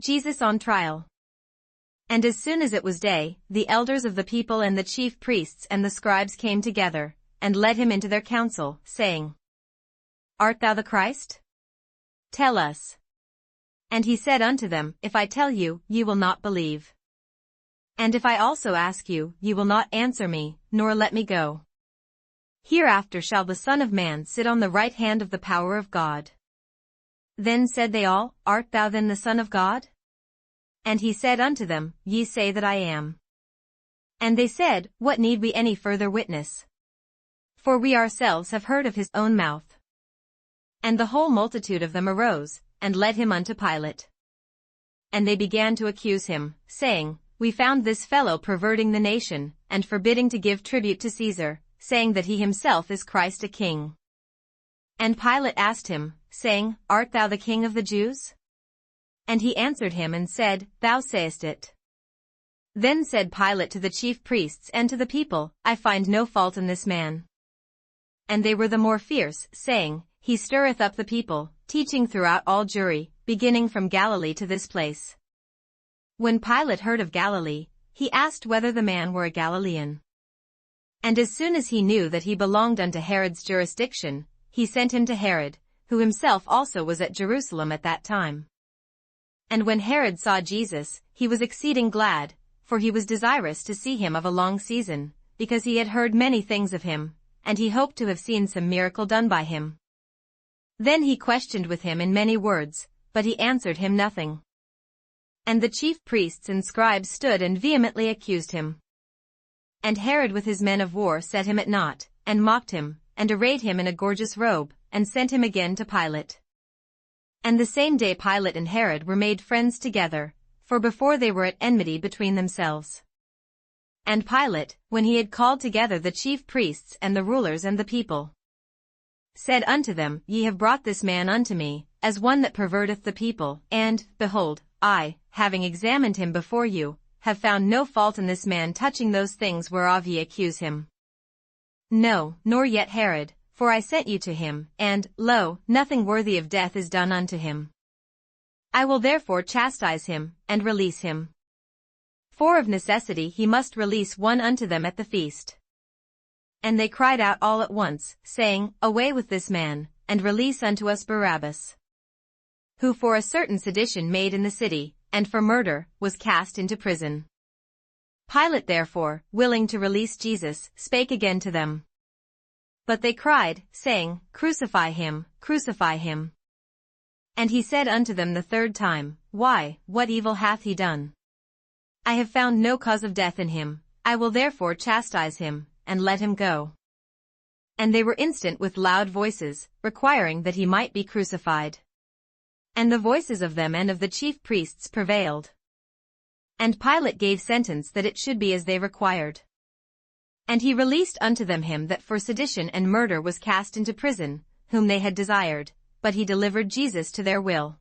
Jesus on trial. And as soon as it was day, the elders of the people and the chief priests and the scribes came together, and led him into their council, saying, Art thou the Christ? Tell us. And he said unto them, If I tell you, ye will not believe. And if I also ask you, ye will not answer me, nor let me go. Hereafter shall the Son of Man sit on the right hand of the power of God. Then said they all, Art thou then the Son of God? And he said unto them, Ye say that I am. And they said, What need we any further witness? For we ourselves have heard of his own mouth. And the whole multitude of them arose, and led him unto Pilate. And they began to accuse him, saying, We found this fellow perverting the nation, and forbidding to give tribute to Caesar, saying that he himself is Christ a king. And Pilate asked him, saying, Art thou the king of the Jews? And he answered him and said, Thou sayest it. Then said Pilate to the chief priests and to the people, I find no fault in this man. And they were the more fierce, saying, He stirreth up the people, teaching throughout all Judea, beginning from Galilee to this place. When Pilate heard of Galilee, he asked whether the man were a Galilean. And as soon as he knew that he belonged unto Herod's jurisdiction, he sent him to Herod, who himself also was at Jerusalem at that time. And when Herod saw Jesus, he was exceeding glad, for he was desirous to see him of a long season, because he had heard many things of him, and he hoped to have seen some miracle done by him. Then he questioned with him in many words, but he answered him nothing. And the chief priests and scribes stood and vehemently accused him. And Herod with his men of war set him at naught, and mocked him, and arrayed him in a gorgeous robe, and sent him again to Pilate. And the same day Pilate and Herod were made friends together, for before they were at enmity between themselves. And Pilate, when he had called together the chief priests and the rulers and the people, said unto them, Ye have brought this man unto me, as one that perverteth the people, and, behold, I, having examined him before you, have found no fault in this man touching those things whereof ye accuse him. No, nor yet Herod, for I sent you to him, and, lo, nothing worthy of death is done unto him. I will therefore chastise him, and release him. For of necessity he must release one unto them at the feast. And they cried out all at once, saying, Away with this man, and release unto us Barabbas, who for a certain sedition made in the city, and for murder, was cast into prison. Pilate therefore, willing to release Jesus, spake again to them. But they cried, saying, Crucify him, crucify him. And he said unto them the third time, Why, what evil hath he done? I have found no cause of death in him, I will therefore chastise him, and let him go. And they were instant with loud voices, requiring that he might be crucified. And the voices of them and of the chief priests prevailed. And Pilate gave sentence that it should be as they required. And he released unto them him that for sedition and murder was cast into prison, whom they had desired, but he delivered Jesus to their will.